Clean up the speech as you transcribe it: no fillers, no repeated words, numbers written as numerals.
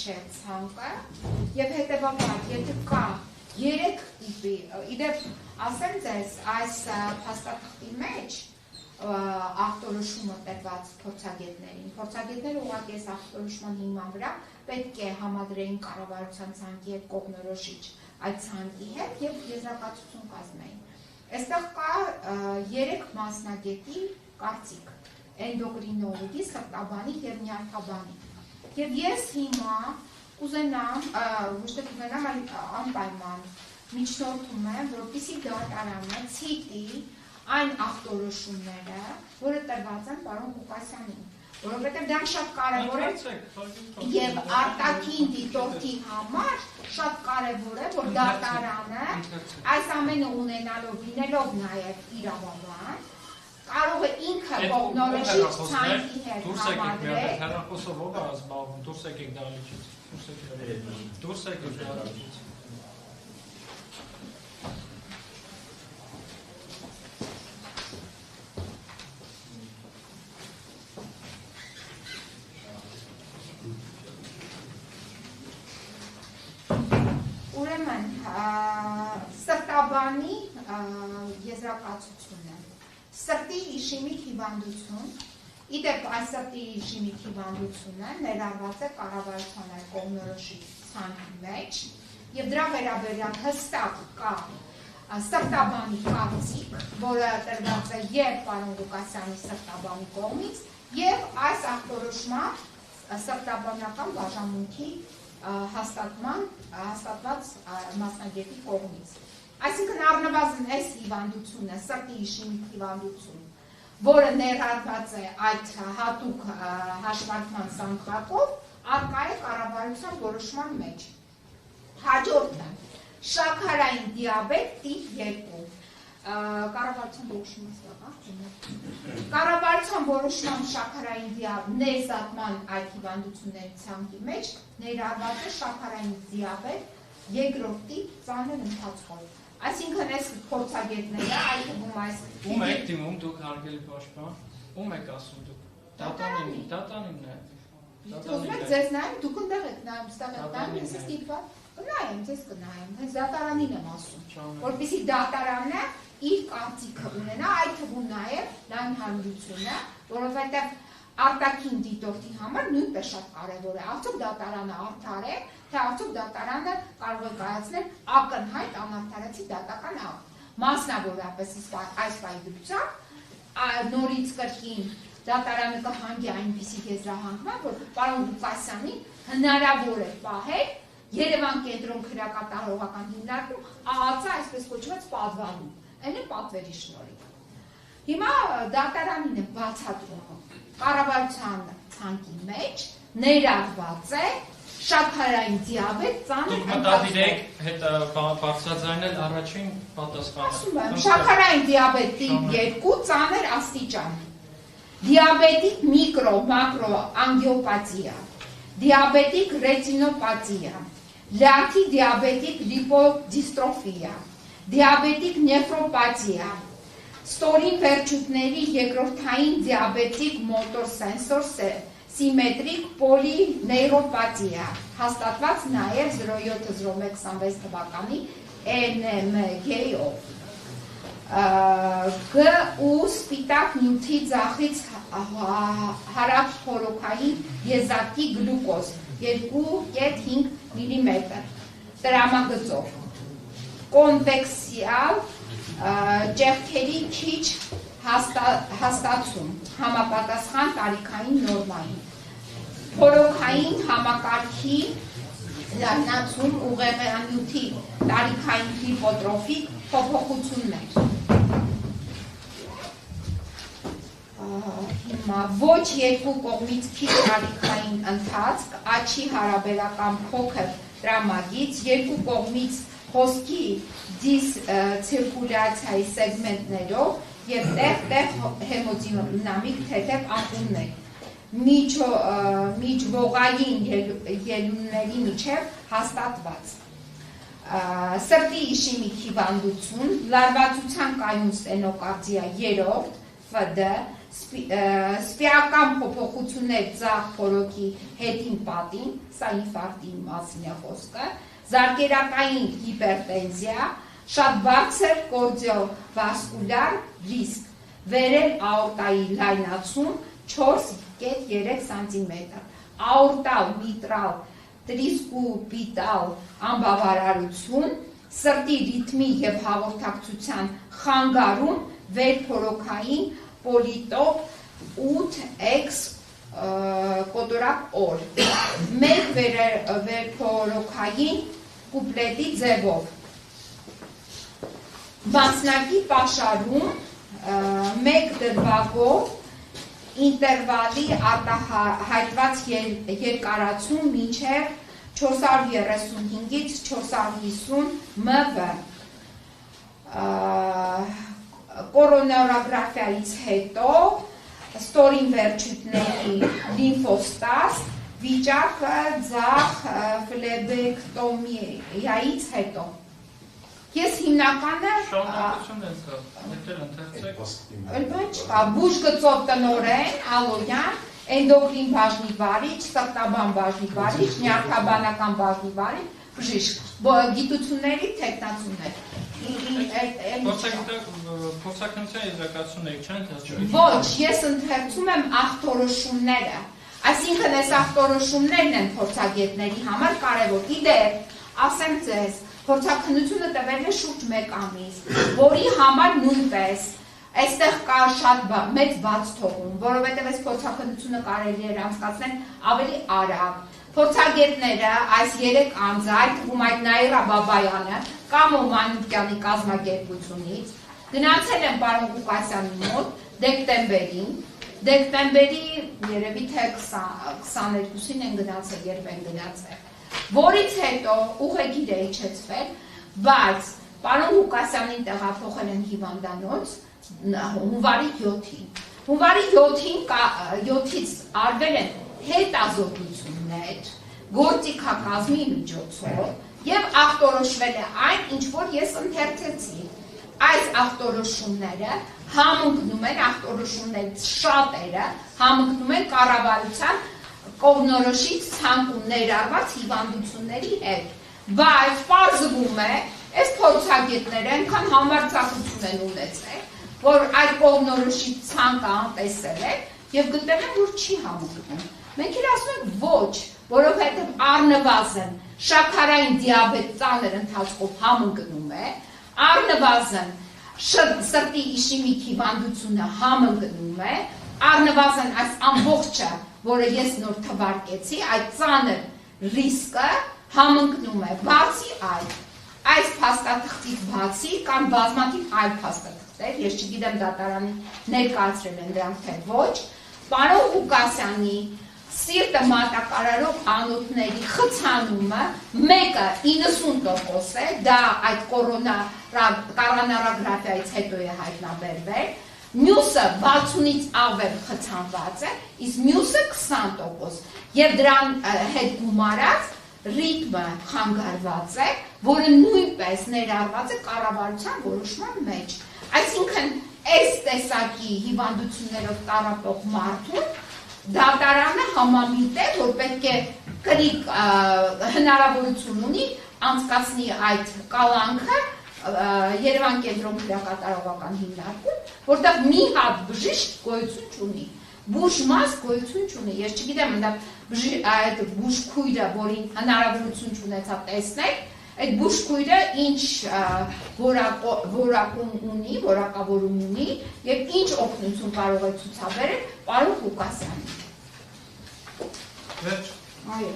չէ ցանկը եւ հետեւաբար եթե կա 3 տիպի իդեպ ասեմ ձեզ այս փաստաթղթի մեջ ախտորոշումը տրված փորձագետները ուղղակի այս ախտորոշման հիման վրա պետք է համադրեին կառավարության ցանկի հետ կողմնորոշիչ այդ ցանկի հետ եւ եզրակացություն կազմեին։ Այստեղ կա 3 մասնագետի կարծիք՝ էնդոկրինոլոգի, սրտաբանի եւ նյարդաբանի։ Եվ ես հիմա կուզենամ, ոչ թե կուզենամ, այլ անպայման միջնորդում եմ, որպեսզի դատարանը ցիտի այն ախտորոշումները, որը տրված են պարոն Ղուկասյանին, որովհետև դա շատ կարևոր է եւ արտաքին դիտորդի համար շատ կարևոր է, որ դատարանը այս ամենը ունենալով, լինելով նաեւ իրավաբան, կարող է ինքը կողմնորոշիչ ցանկի հետ համադրել։ Հեռախոսով ով է զբաղվում, դուրս եկեք դահլիճից, դուրս եկեք դահլիճից։ Ուրեմն սրտաբանի եզրակացությունը սրտի իշիմիկ հիվանդություն, իդեպ այս սրտի իշիմիկ հիվանդությունը ներառված է կառավարության այդ կողմնորոշիչ ցանկի մեջ եւ դրա վերաբերյալ հստակ կա սրտաբանի կարծիք, որը տրված է եւ պարոն Ղուկասյանի սրտաբանի կողմից եւ այս ախտորոշման սրտաբանական բաժանմունքի հաստատված մասնագետի կողմից։ Այսինքն առնվազն այս հիվանդությունը, սրտի իշիմիկ հիվանդություն, որը ներառված է այդ հատուկ հաշվարկման սանկրակով, առկա է կառավարության որոշման մեջ։ Հաջորդը շաքարային դիաբետ տիպ 2։ Կառավարության որոշման շաքարային ներզատման այդ հիվանդությունների ցանկի մեջ ներառված է շաքարային դիաբետ երկրորդ տիպ ծանր ընթացքով։ Այսինքն այս փորձագետները այդ թվում այս ում եք դիմում դուք հարգելի պաշտպան, ում եք ասում դուք։ Դատարանին է։ Ուզում եք ձեզ նայեմ, դուք ընդեղ եք նայում, ստեղ եք նայում, ես ստիպված կնայեմ, ձեզ կնայեմ, հենց դատարանին եմ ասում, որպեսզի դատարանը իր կարծիքը ունենա, այդ թվում նաև լայն հանրությունը, որովհետև արտաքին դիտորդի համար նույնպես շատ կարևոր է, արդյոք դատարանը արդար է, թե արդյոք դատարանը կարող է կայացնել ակնհայտ անարդարացի դատական ակտ։ Մասնավորապես այս պայմանությամբ նորից կրկին դատարանը կհանգի այնպիսի եզրահանգման, որ պարոն Ղուկասյանին հնարավոր է պահել Երևան կենտրոն քրեակատարողական հիմնարկում ԱԱՑ այսպես կոչված պատվանում, այն է պատվերի շնորհիվ։ Հիմա դատարանին է բացատրում կառավարության ցանկի մեջ ներառված է շաքարային դիաբետ ծանր մտադիրեք հետ բարձրաձայնել առաջին պատասխանը։ Ասում եմ, շաքարային դիաբետ տիպ 2 ծանր աստիճան, դիաբետիկ միկրո մակրո անգիոպաթիա, դիաբետիկ ռետինոպաթիա, լյարդի դիաբետիկ լիպոդիստրոֆիա, դիաբետիկ նեֆրոպաթիա, ստորին վերջույթների երկրորդային դիաբետիկ մոտոր սենսոր սիմետրիկ պոլինեյրոպաթիա, հաստատված նաև 07-01-26 թվականի NMG-ով, G ու սպիտակ նյութի ձախից հարավփորոքային եզակի գլուկոզ 2.5 մմ տրամագծով, կոնվեքսիալ ճեղքերի քիչ հաստացում, համապատասխան տարիքային նորմային, փորոքային համակարգի լայնացում ուղեղանյութի տարիքային հիպոտրոֆիկ փոփոխություններ։ Հիմա ոչ երկու կողմից քիչ տարիքային ընթացք, աչի հարաբերական փոքր տրամագից, երկու կողմից հոսքի դիսցիրկուլյացիայի սեգմենտներով եւ տեղ-տեղ հեմոդինամիկ թեթև անկումներ, միջողային ելունների միջև հաստատված, սրտի իշիմիկ հիվանդություն, լարվածության կայուն ստենոկարդիա 3, ՖԴ, սպիական փոփոխություններ ձախ փորոքի հետին պատին, սա ինֆարկտի մասին է խոսքը, զարկերակային հիպերտենզիա, շատ բարձր կարդիովասկուլյար ռիսկ, վերել աորտայի լայնացում 4,3 սանտիմետր, աորտալ միտրալ տրիսկուպիտալ անբավարարություն, սրտի ռիթմի և հաղորդակցության խանգարում, վերփորոքային պոլիտոպ 8x կոտորակ օր, մեկ վերփորոքային կուպլետի ձևով, մասնակի պաշարում, մեկ դրվագով, ինտերվալի արտահայտված երկարացում մինչև 435-ից 450 մվ, կորոնարոգրաֆիայից հետո, ստորին վերջույթների լիմֆոստազ, վիճակը ձախ ֆլեբեկտոմիայից հետո։ Ես հիմնականը բուժ գծով տնօրեն, ալոյան, էնդոկրին բաժնի վարիչ, սրտաբան բաժնի վարիչ, նյարդաբանական բաժնի վարիչ, բժիշկ, գիտությունների թեկնածուներ։ Փորձաքննության եզրակացությունների չեն ընթերցում։ Ոչ, ես ընթերցում եմ ախտորոշումները, այսինքն այս ախտորոշումներն են փորձագետների համար կարևոր։ Իդեպ, ասեմ ձեզ, փորձաքննությունը տվել է շուրջ 1 ամիս, որի համար նույնպես այստեղ կա շատ մեծ բաց թողում, որովհետև այս փորձաքննությունը կարելի էր անցկացնել ավելի արագ։ Փորձագետները այս 3 անձը, այդ թվում այդ Նաիրա Բաբայանը, Կամո Մանուկյանի կազմակերպությունից, գնացել են պարոն Ղուկասյանի մոտ դեկտեմբերի երևի թե 22-ին են գնացել, երբ են գնացել, որից հետո ուղեգիր է իջեցվել, բայց պարոն Ղուկասյանին տեղափոխել են հիվանդանոց հունվարի 7-ին։ Հունվարի 7-ից արվել են հետազոտություններ գործիքակազմի միջոցով և ախտորոշվել է այն, ինչ որ ես ընթերցեցի։ Այս ախտորոշումները համընկնում են, ախտորոշումներից շատերը համընկնում են կառավարության կողմնորոշից ցանկում ներառված հիվանդությունների հետ։ Բայց պարզվում է, այս փորձագետները այնքան համարձակություն են ունեցել, որ այդ կողմնորոշից ցանկը անտեսել է և գտել են, որ չի համընկնում։ Մենք էլ ասում ենք ոչ, որովհետև առնվազն շաքարային դիաբետ ծանր ընթացքով համընկնում է, առնվազն սրտի իշեմիկ հիվանդությունը համընկնում է, առնվազն այս ամբողջը, որը ես նոր թվարկեցի, այդ ծանր ռիսկը համընկնում է, բացի այս փաստաթղթից բացի կան բազմաթիվ այլ փաստաթղթեր, ես չգիտեմ դատարանի ներկայացրել են դրանք թե ոչ, պարոն Ղուկասյանի սիրտը մատակարարող անոթների խցանումը մեկը 90% է, դա այդ կորոնարոգրաֆիայից հետո է հայտնաբերվել, մյուսը 60-ից ավել խցանված է, իսկ մյուսը 20% և դրան հետ գումարած ռիթմը խանգարված է, որը նույնպես ներառված է կառավարության որոշման մեջ։ Այսինքն, այս տեսակի հիվանդություններով տառապող մարդուն դատարանը համամիտ է, որ պետք է կրիկ հնարավորություն ունի անցկացնի այդ կալանքը Երևան կենտրոն քրեակատարողական հիմնարկում, որտեղ մի հատ բժիշկ գոյություն չունի, բուժմաս գոյություն չունի, ես չգիտեմ, այդ բուժքույրը, որին հնարավորություն չունեցավ տեսնել, այդ բուժքույրը ինչ որակավորում ունի և ինչ օգնություն կարող է ցուցաբերել պարոն Ղուկասյանին։ Վերջ։ Այո։